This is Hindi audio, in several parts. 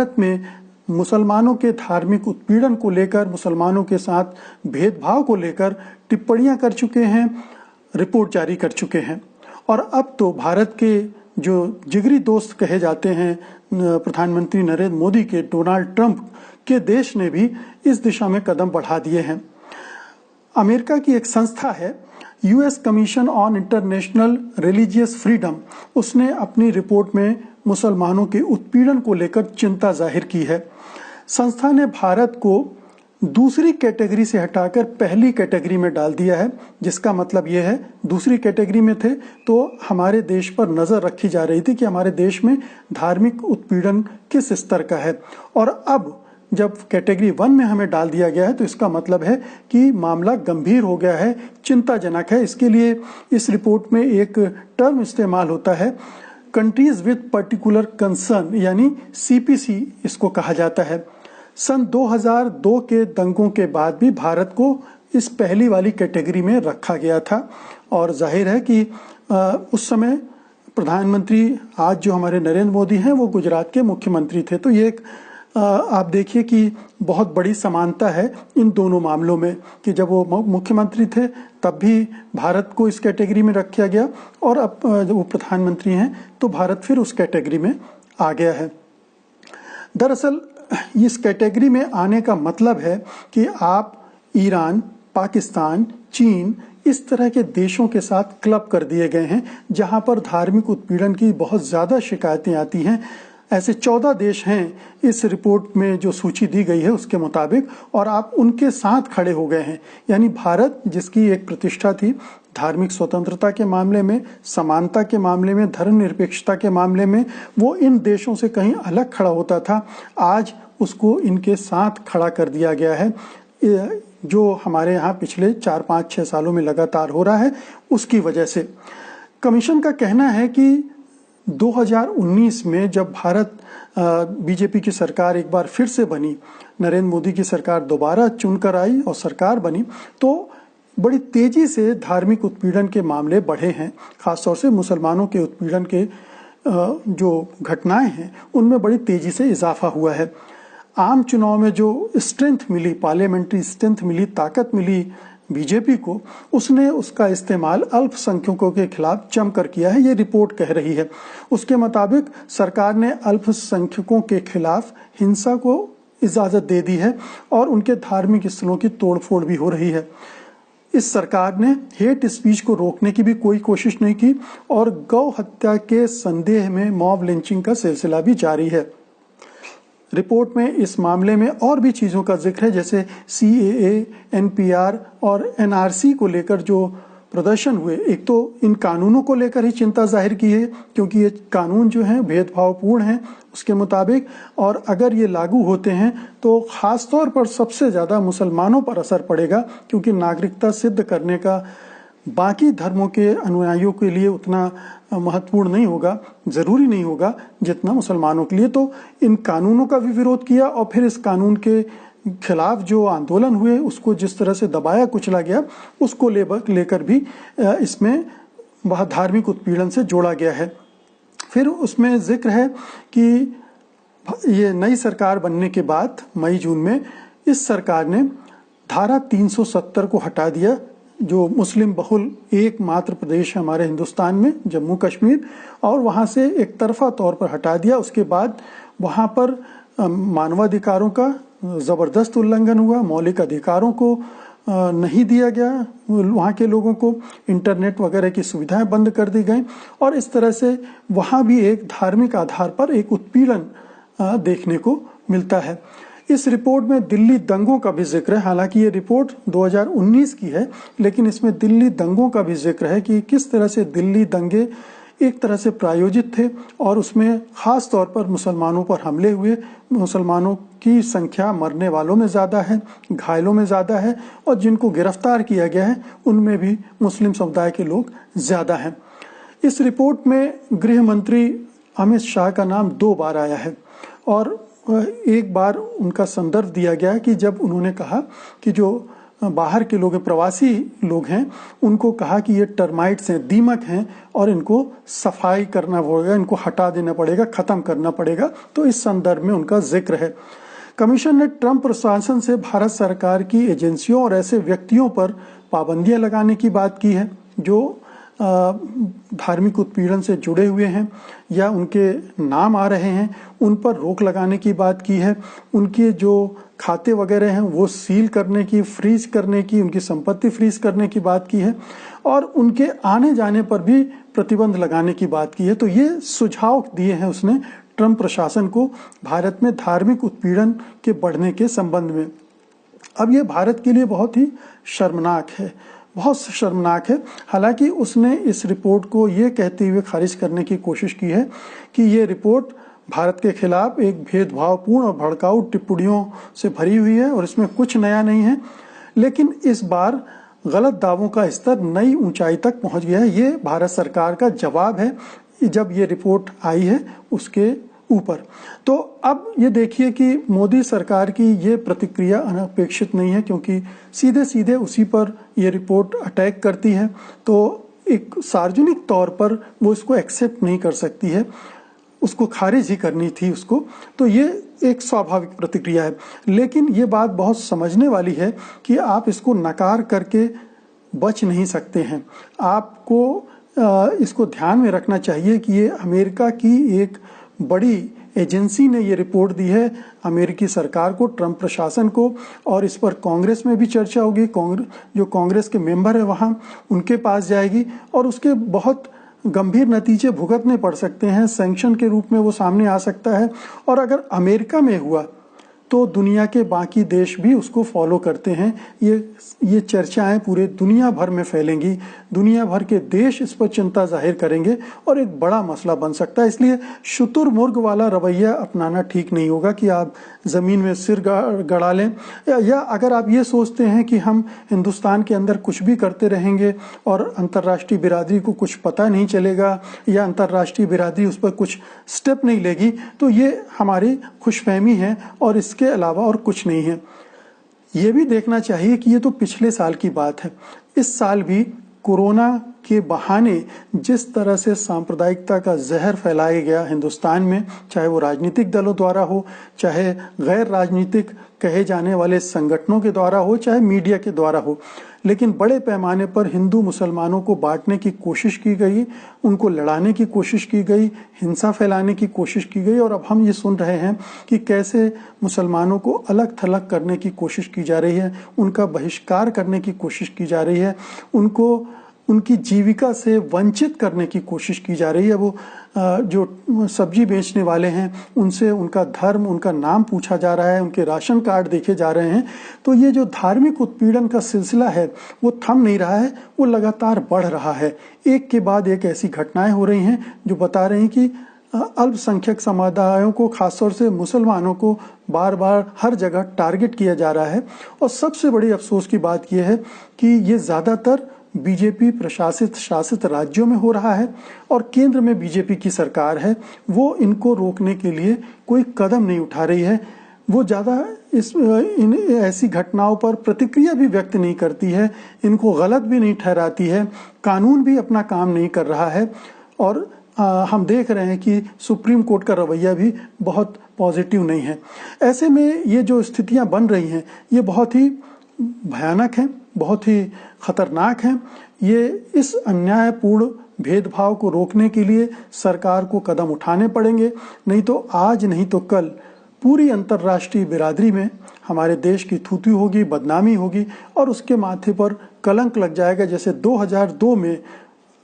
भारत में मुसलमानों के धार्मिक उत्पीड़न को लेकर, मुसलमानों के साथ भेदभाव को लेकर टिप्पणियां कर चुके हैं, रिपोर्ट जारी कर चुके हैं। और अब तो भारत के जो जिगरी दोस्त कहे जाते हैं प्रधानमंत्री नरेंद्र मोदी के, डोनाल्ड ट्रंप के देश ने भी इस दिशा में कदम बढ़ा दिए हैं। अमेरिका की एक संस्था है US commission on international religious freedom, उसने अपनी रिपोर्ट में मुसलमानों के उत्पीड़न को लेकर चिंता जाहिर की है। संस्था ने भारत को दूसरी कैटेगरी से हटाकर पहली कैटेगरी में डाल दिया है, जिसका मतलब यह है दूसरी कैटेगरी में थे तो हमारे देश पर नजर रखी जा रही थी कि हमारे देश में धार्मिक उत्पीड़न किस स्तर का है, और अब जब कैटेगरी 1 में हमें डाल दिया गया है तो इसका मतलब है कि मामला गंभीर हो गया है, चिंताजनक है। इसके लिए इस रिपोर्ट में एक टर्म इस्तेमाल होता है, कंट्रीज विद पर्टिकुलर कंसर्न, यानी सीपीसी इसको कहा जाता है। सन 2002 के दंगों के बाद भी भारत को इस पहली वाली कैटेगरी में रखा गया था, और जाहिर है कि उस समय प्रधानमंत्री आज जो हमारे नरेंद्र मोदी हैं वो गुजरात के मुख्यमंत्री थे। तो ये एक आप देखिए कि बहुत बड़ी समानता है इन दोनों मामलों में कि जब वो मुख्यमंत्री थे तब भी भारत को इस कैटेगरी में रखा गया, और अब जब वो प्रधानमंत्री हैं तो भारत फिर उस कैटेगरी में आ गया है। दरअसल इस कैटेगरी में आने का मतलब है कि आप ईरान, पाकिस्तान, चीन, इस तरह के देशों के साथ क्लब कर दिए गए हैं जहां पर धार्मिक उत्पीड़न की बहुत ज्यादा शिकायतें आती हैं। ऐसे 14 देश हैं इस रिपोर्ट में जो सूची दी गई है उसके मुताबिक, और आप उनके साथ खड़े हो गए हैं। यानी भारत, जिसकी एक प्रतिष्ठा थी धार्मिक स्वतंत्रता के मामले में, समानता के मामले में, धर्मनिरपेक्षता के मामले में, वो इन देशों से कहीं अलग खड़ा होता था, आज उसको इनके साथ खड़ा कर दिया गया है। जो हमारे यहाँ पिछले 4, 5, 6 सालों में लगातार हो रहा है उसकी वजह से। कमीशन का कहना है कि 2019 में जब भारत बीजेपी की सरकार एक बार फिर से बनी, नरेंद्र मोदी की सरकार दोबारा चुनकर आई और सरकार बनी, तो बड़ी तेजी से धार्मिक उत्पीड़न के मामले बढ़े हैं। खासतौर से मुसलमानों के उत्पीड़न के जो घटनाएं हैं उनमें बड़ी तेजी से इजाफा हुआ है। आम चुनाव में जो स्ट्रेंथ मिली, पार्लियामेंट्री स्ट्रेंथ मिली, ताकत मिली बीजेपी को, उसने उसका इस्तेमाल अल्पसंख्यकों के खिलाफ जमकर किया है, ये रिपोर्ट कह रही है। उसके मुताबिक सरकार ने अल्पसंख्यकों के खिलाफ हिंसा को इजाजत दे दी है और उनके धार्मिक स्थलों की तोड़फोड़ भी हो रही है। इस सरकार ने हेट स्पीच को रोकने की भी कोई कोशिश नहीं की, और गौ हत्या के संदेह में मॉब लिंचिंग का सिलसिला भी जारी है। रिपोर्ट में इस मामले में और भी चीजों का जिक्र है, जैसे CAA, NPR और NRC को लेकर जो प्रदर्शन हुए। एक तो इन कानूनों को लेकर ही चिंता जाहिर की है क्योंकि ये कानून जो हैं भेदभावपूर्ण हैं उसके मुताबिक, और अगर ये लागू होते हैं तो खास तौर पर सबसे ज्यादा मुसलमानों पर असर पड़ेगा, क्योंकि नागरिकता सिद्ध करने का बाकी धर्मों के अनुयायियों के लिए उतना महत्वपूर्ण नहीं होगा, जरूरी नहीं होगा जितना मुसलमानों के लिए। तो इन कानूनों का भी विरोध किया, और फिर इस कानून के खिलाफ जो आंदोलन हुए उसको जिस तरह से दबाया कुचला गया उसको लेकर भी इसमें वह धार्मिक उत्पीड़न से जोड़ा गया है। फिर उसमें जिक्र है कि ये नई सरकार बनने के बाद मई जून में इस सरकार ने धारा 370 को हटा दिया, जो मुस्लिम बहुल एकमात्र प्रदेश है हमारे हिंदुस्तान में, जम्मू कश्मीर, और वहां से एक तरफा तौर पर हटा दिया। उसके बाद वहां पर मानवाधिकारों का जबरदस्त उल्लंघन हुआ, मौलिक अधिकारों को नहीं दिया गया, वहां के लोगों को इंटरनेट वगैरह की सुविधाएं बंद कर दी गई, और इस तरह से वहां भी एक धार्मिक आधार पर एक उत्पीड़न देखने को मिलता है। इस रिपोर्ट में दिल्ली दंगों का भी जिक्र है। हालांकि ये रिपोर्ट 2019 की है, लेकिन इसमें दिल्ली दंगों का भी जिक्र है कि किस तरह से दिल्ली दंगे एक तरह से प्रायोजित थे, और उसमें खास तौर पर मुसलमानों पर हमले हुए। मुसलमानों की संख्या मरने वालों में ज्यादा है, घायलों में ज्यादा है, और जिनको गिरफ्तार किया गया है उनमें भी मुस्लिम समुदाय के लोग ज्यादा हैं। इस रिपोर्ट में गृह मंत्री अमित शाह का नाम 2 बार आया है, और एक बार उनका संदर्भ दिया गया कि जब उन्होंने कहा कि जो बाहर के लोग, प्रवासी लोग हैं, उनको कहा कि ये टर्माइट्स हैं, दीमक हैं और इनको सफाई करना पड़ेगा, इनको हटा देना पड़ेगा, खत्म करना पड़ेगा। तो इस संदर्भ में उनका जिक्र है। कमीशन ने ट्रंप प्रशासन से भारत सरकार की एजेंसियों और ऐसे व्यक्तियों पर पाबंदियां लगाने की बात की है जो धार्मिक उत्पीड़न से जुड़े हुए हैं या उनके नाम आ रहे हैं, उन पर रोक लगाने की बात की है। उनके जो खाते वगैरह हैं वो सील करने की, फ्रीज करने की, उनकी संपत्ति फ्रीज करने की बात की है और उनके आने जाने पर भी प्रतिबंध लगाने की बात की है। तो ये सुझाव दिए हैं उसने ट्रंप प्रशासन को भारत में धार्मिक उत्पीड़न के बढ़ने के संबंध में। अब ये भारत के लिए बहुत ही शर्मनाक है, बहुत शर्मनाक है। हालांकि उसने इस रिपोर्ट को ये कहते हुए खारिज करने की कोशिश की है कि ये रिपोर्ट भारत के खिलाफ एक भेदभावपूर्ण और भड़काऊ टिप्पणियों से भरी हुई है और इसमें कुछ नया नहीं है। लेकिन इस बार गलत दावों का स्तर नई ऊंचाई तक पहुंच गया है। ये भारत सरकार का जवाब है जब ये रिपोर्ट आई है उसके ऊपर। तो अब ये देखिए कि मोदी सरकार की ये प्रतिक्रिया अनपेक्षित नहीं है, क्योंकि सीधे सीधे उसी पर ये रिपोर्ट अटैक करती है। तो एक सार्वजनिक तौर पर वो इसको एक्सेप्ट नहीं कर सकती है, उसको खारिज ही करनी थी उसको। तो ये एक स्वाभाविक प्रतिक्रिया है। लेकिन ये बात बहुत समझने वाली है कि आप इसको नकार करके बच नहीं सकते हैं। आपको इसको ध्यान में रखना चाहिए कि ये अमेरिका की एक बड़ी एजेंसी ने ये रिपोर्ट दी है अमेरिकी सरकार को, ट्रंप प्रशासन को, और इस पर कांग्रेस में भी चर्चा होगी। जो कांग्रेस के मेंबर है वहां उनके पास जाएगी और उसके बहुत गंभीर नतीजे भुगतने पड़ सकते हैं। सैंक्शन के रूप में वो सामने आ सकता है और अगर अमेरिका में हुआ तो दुनिया के बाकी देश भी उसको फॉलो करते हैं। ये चर्चाएं पूरे दुनिया भर में फैलेंगी, दुनिया भर के देश इस पर चिंता जाहिर करेंगे और एक बड़ा मसला बन सकता है। इसलिए शुतुरमुर्ग वाला रवैया अपनाना ठीक नहीं होगा कि आप जमीन में सिर गड़ा लें, या अगर आप ये सोचते हैं कि हम हिंदुस्तान के अंदर कुछ भी करते रहेंगे और अंतर्राष्ट्रीय बिरादरी को कुछ पता नहीं चलेगा या अंतर्राष्ट्रीय बिरादरी उस पर कुछ स्टेप नहीं लेगी, तो ये हमारी खुशफहमी है और इसके अलावा और कुछ नहीं है। ये भी देखना चाहिए कि ये तो पिछले साल की बात है। इस साल भी कोरोना के बहाने जिस तरह से सांप्रदायिकता का जहर फैलाया गया हिंदुस्तान में, चाहे वो राजनीतिक दलों द्वारा हो, चाहे गैर राजनीतिक कहे जाने वाले संगठनों के द्वारा हो, चाहे मीडिया के द्वारा हो, लेकिन बड़े पैमाने पर हिंदू मुसलमानों को बांटने की कोशिश की गई, उनको लड़ाने की कोशिश की गई, हिंसा फैलाने की कोशिश की गई। और अब हम ये सुन रहे हैं कि कैसे मुसलमानों को अलग थलग करने की कोशिश की जा रही है, उनका बहिष्कार करने की कोशिश की जा रही है, उनको उनकी जीविका से वंचित करने की कोशिश की जा रही है। वो जो सब्जी बेचने वाले हैं उनसे उनका धर्म, उनका नाम पूछा जा रहा है, उनके राशन कार्ड देखे जा रहे हैं। तो ये जो धार्मिक उत्पीड़न का सिलसिला है वो थम नहीं रहा है, वो लगातार बढ़ रहा है। एक के बाद एक ऐसी घटनाएं हो रही हैं जो बता रही हैं कि अल्पसंख्यक समुदायों को, खासतौर से मुसलमानों को बार बार हर जगह टारगेट किया जा रहा है। और सबसे बड़ी अफसोस की बात यह है कि ये ज्यादातर बीजेपी प्रशासित शासित राज्यों में हो रहा है और केंद्र में बीजेपी की सरकार है, वो इनको रोकने के लिए कोई कदम नहीं उठा रही है। वो ज्यादा इन ऐसी घटनाओं पर प्रतिक्रिया भी व्यक्त नहीं करती है, इनको गलत भी नहीं ठहराती है, कानून भी अपना काम नहीं कर रहा है। और हम देख रहे हैं कि सुप्रीम कोर्ट का रवैया भी बहुत पॉजिटिव नहीं है। ऐसे में ये जो स्थितियां बन रही हैं ये बहुत ही भयानक हैं, बहुत ही खतरनाक हैं। ये इस अन्यायपूर्ण भेदभाव को रोकने के लिए सरकार को कदम उठाने पड़ेंगे, नहीं तो आज नहीं तो कल पूरी अंतर्राष्ट्रीय बिरादरी में हमारे देश की थूथी होगी, बदनामी होगी और उसके माथे पर कलंक लग जाएगा। जैसे 2002 में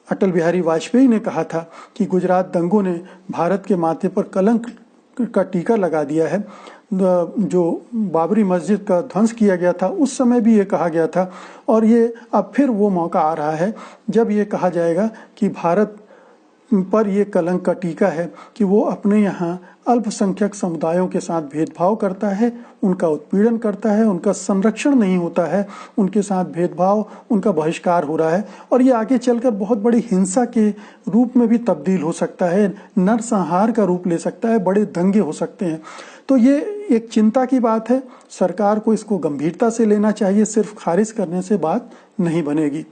अटल बिहारी वाजपेयी ने कहा था कि गुजरात दंगों ने भारत के माथे पर कलंक का टीका लगा दिया है। जो बाबरी मस्जिद का ध्वंस किया गया था उस समय भी ये कहा गया था और ये अब फिर वो मौका आ रहा है जब ये कहा जाएगा कि भारत पर ये कलंक का टीका है कि वो अपने यहाँ अल्पसंख्यक समुदायों के साथ भेदभाव करता है, उनका उत्पीड़न करता है, उनका संरक्षण नहीं होता है, उनके साथ भेदभाव, उनका बहिष्कार हो रहा है और ये आगे चलकर बहुत बड़ी हिंसा के रूप में भी तब्दील हो सकता है, नरसंहार का रूप ले सकता है, बड़े दंगे हो सकते हैं। तो ये एक चिंता की बात है, सरकार को इसको गंभीरता से लेना चाहिए, सिर्फ खारिज करने से बात नहीं बनेगी।